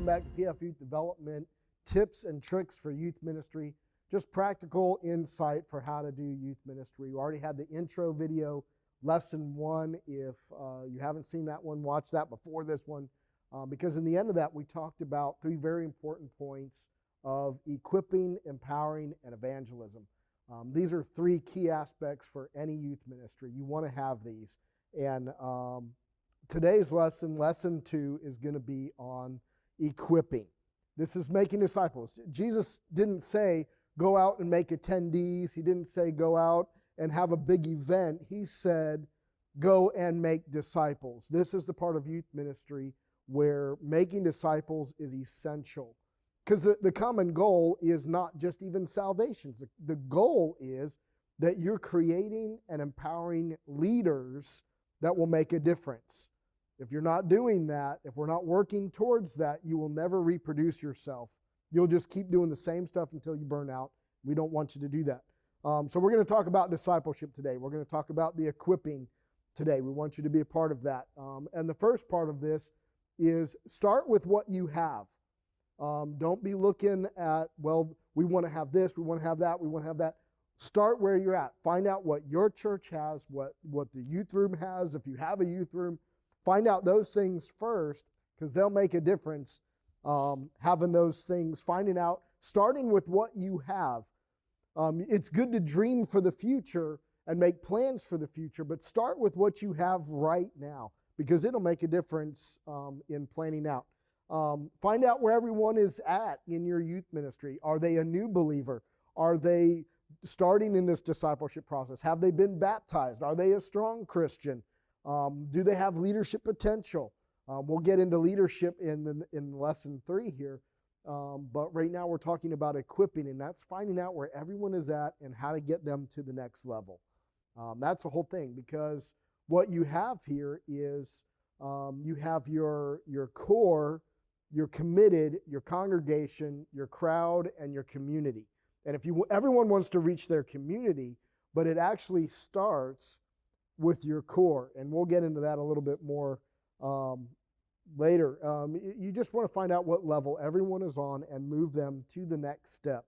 Welcome back to PF Youth Development, tips and tricks for youth ministry. Just practical insight for how to do youth ministry. We already had the intro video, lesson 1. If you haven't seen that one, watch that before this one. Because in the end of that, we talked about 3 very important points of equipping, empowering, and evangelism. These are 3 key aspects for any youth ministry. You want to have these. And today's lesson, lesson 2, is going to be on equipping. This is making disciples. Jesus didn't say, go out and make attendees. He didn't say, go out and have a big event. He said, go and make disciples. This is the part of youth ministry where making disciples is essential. Because the common goal is not just even salvation. The goal is that you're creating and empowering leaders that will make a difference. If you're not doing that, if we're not working towards that, you will never reproduce yourself. You'll just keep doing the same stuff until you burn out. We don't want you to do that. So we're going to talk about discipleship today. We're going to talk about the equipping today. We want you to be a part of that. And the first part of this is start with what you have. Don't be looking at, well, we want to have this, we want to have that, we want to have that. Start where you're at. Find out what your church has, what the youth room has, if you have a youth room. Find out those things first, because they'll make a difference. Having those things, finding out, starting with what you have. It's good to dream for the future and make plans for the future, but start with what you have right now, because it'll make a difference in planning out. Find out where everyone is at in your youth ministry. Are they a new believer? Are they starting in this discipleship process? Have they been baptized? Are they a strong Christian? Do they have leadership potential? We'll get into leadership in lesson 3 here. But right now we're talking about equipping, and that's finding out where everyone is at and how to get them to the next level. That's the whole thing, because what you have here is you have your core, your committed, your congregation, your crowd, and your community. And everyone wants to reach their community, but it actually starts with your core. And we'll get into that a little bit more later. You just want to find out what level everyone is on and move them to the next step.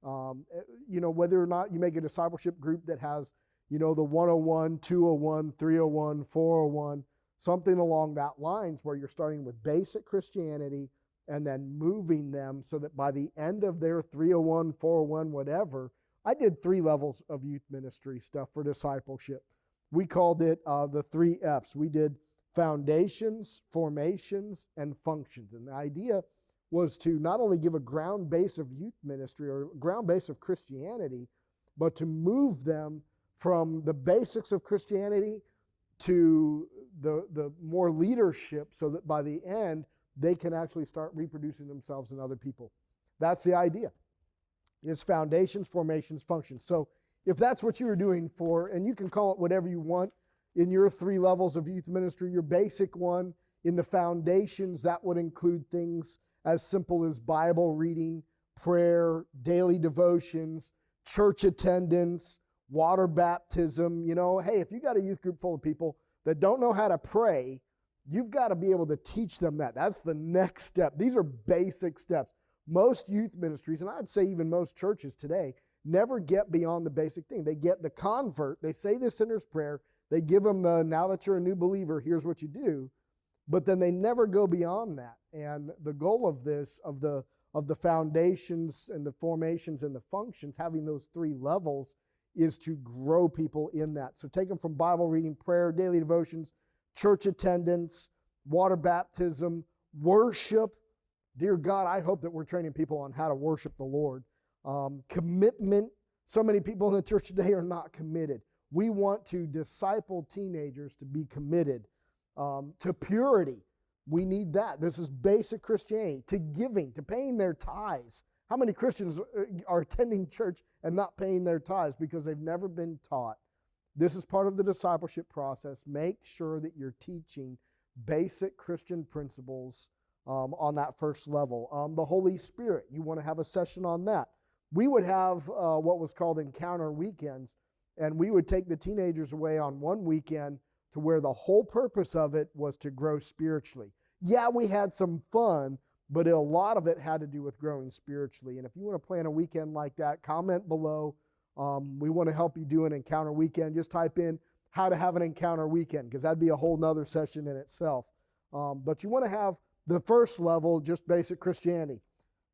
Whether or not you make a discipleship group that has, the 101, 201, 301, 401, something along that lines, where you're starting with basic Christianity and then moving them so that by the end of their 301, 401, whatever, I did 3 levels of youth ministry stuff for discipleship. We called it the 3 F's. We did foundations, formations, and functions. And the idea was to not only give a ground base of youth ministry or ground base of Christianity, but to move them from the basics of Christianity to the more leadership, so that by the end, they can actually start reproducing themselves in other people. That's the idea. It's foundations, formations, functions. So if that's what you were doing for, and you can call it whatever you want in your 3 levels of youth ministry, your basic one, in the foundations, that would include things as simple as Bible reading, prayer, daily devotions, church attendance, water baptism. Hey, if you got a youth group full of people that don't know how to pray, you've got to be able to teach them that. That's the next step. These are basic steps. Most youth ministries, and I'd say even most churches today, never get beyond the basic thing. They get the convert, they say the sinner's prayer, they give them the, now that you're a new believer, here's what you do, but then they never go beyond that. And the goal of this, of the foundations and the formations and the functions, having those 3 levels, is to grow people in that. So take them from Bible reading, prayer, daily devotions, church attendance, water baptism, worship. Dear God, I hope that we're training people on how to worship the Lord. Commitment. So many people in the church today are not committed. We want to disciple teenagers to be committed. To purity. We need that. This is basic Christianity. To giving, to paying their tithes. How many Christians are attending church and not paying their tithes because they've never been taught? This is part of the discipleship process. Make sure that you're teaching basic Christian principles on that first level. The Holy Spirit, you want to have a session on that. We would have what was called encounter weekends, and we would take the teenagers away on one weekend to where the whole purpose of it was to grow spiritually. Yeah, we had some fun, but a lot of it had to do with growing spiritually. And if you want to plan a weekend like that, comment below. We want to help you do an encounter weekend. Just type in how to have an encounter weekend, because that'd be a whole nother session in itself. But you want to have the first level, just basic Christianity.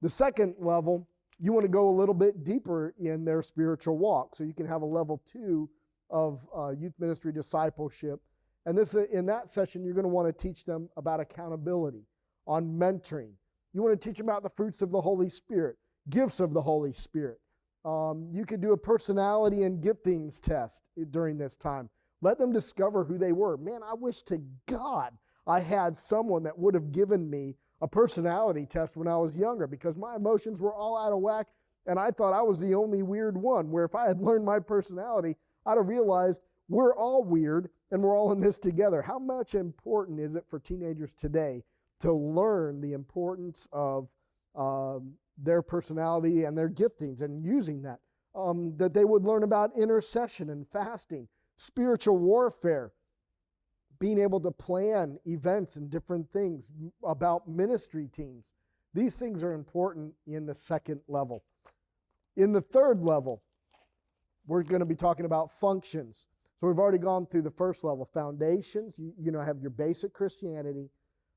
The second level, you want to go a little bit deeper in their spiritual walk. So you can have a level 2 of youth ministry discipleship. And in that session, you're going to want to teach them about accountability, on mentoring. You want to teach them about the fruits of the Holy Spirit, gifts of the Holy Spirit. You could do a personality and giftings test during this time. Let them discover who they were. Man, I wish to God I had someone that would have given me a personality test when I was younger, because my emotions were all out of whack and I thought I was the only weird one, where if I had learned my personality, I'd have realized we're all weird and we're all in this together. How much important is it for teenagers today to learn the importance of their personality and their giftings and using that? That they would learn about intercession and fasting, spiritual warfare, being able to plan events and different things, about ministry teams. These things are important in the second level. In the third level, we're going to be talking about functions. So we've already gone through the first level, foundations. You have your basic Christianity.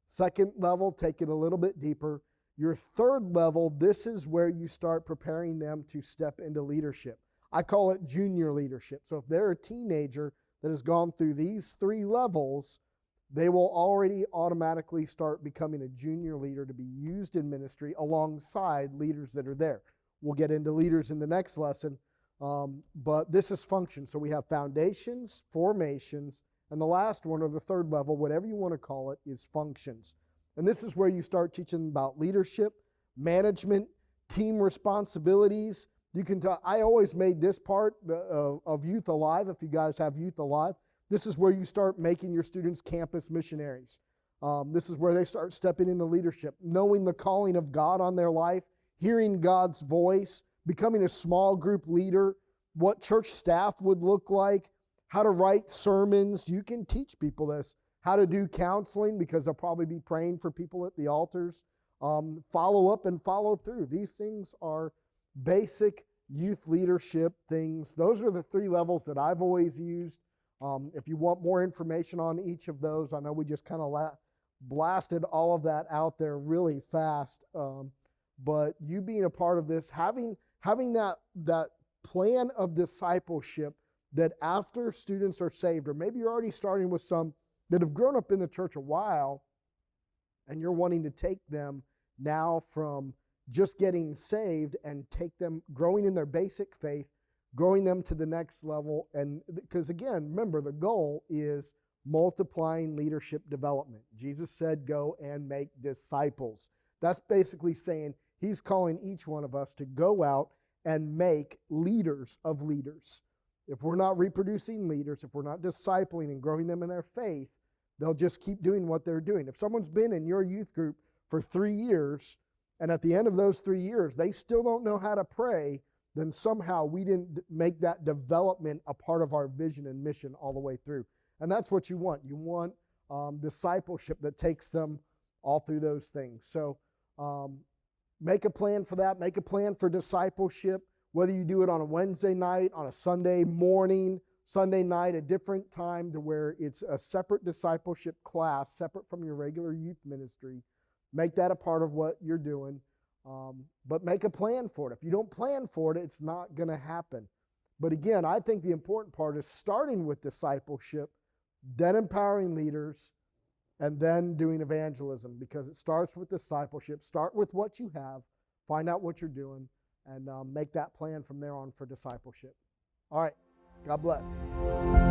Second level, take it a little bit deeper. Your third level, this is where you start preparing them to step into leadership. I call it junior leadership. So if they're a teenager that has gone through these 3 levels, they will already automatically start becoming a junior leader to be used in ministry alongside leaders that are there. We'll get into leaders in the next lesson, but this is function. So we have foundations, formations, and the last one, or the third level, whatever you want to call it, is functions. And this is where you start teaching them about leadership, management, team responsibilities. You can tell, I always made this part of Youth Alive, if you guys have Youth Alive. This is where you start making your students campus missionaries. This is where they start stepping into leadership, knowing the calling of God on their life, hearing God's voice, becoming a small group leader, what church staff would look like, how to write sermons. You can teach people this, how to do counseling, because they'll probably be praying for people at the altars. Follow up and follow through. These things are basic youth leadership things. Those are the 3 levels that I've always used. If you want more information on each of those, I know we just kind of blasted all of that out there really fast. But you being a part of this, having that plan of discipleship, that after students are saved, or maybe you're already starting with some that have grown up in the church a while, and you're wanting to take them now from just getting saved and take them growing in their basic faith, growing them to the next level. And because again, remember, the goal is multiplying leadership development. Jesus said, go and make disciples. That's basically saying he's calling each one of us to go out and make leaders of leaders. If we're not reproducing leaders, if we're not discipling and growing them in their faith, they'll just keep doing what they're doing. If someone's been in your youth group for 3 years, and at the end of those 3 years, they still don't know how to pray, then somehow we didn't make that development a part of our vision and mission all the way through. And that's what you want. You want discipleship that takes them all through those things. So make a plan for that. Make a plan for discipleship, whether you do it on a Wednesday night, on a Sunday morning, Sunday night, a different time, to where it's a separate discipleship class, separate from your regular youth ministry. Make that a part of what you're doing, but make a plan for it. If you don't plan for it, it's not going to happen. But again, I think the important part is starting with discipleship, then empowering leaders, and then doing evangelism, because it starts with discipleship. Start with what you have, find out what you're doing, and make that plan from there on for discipleship. All right, God bless.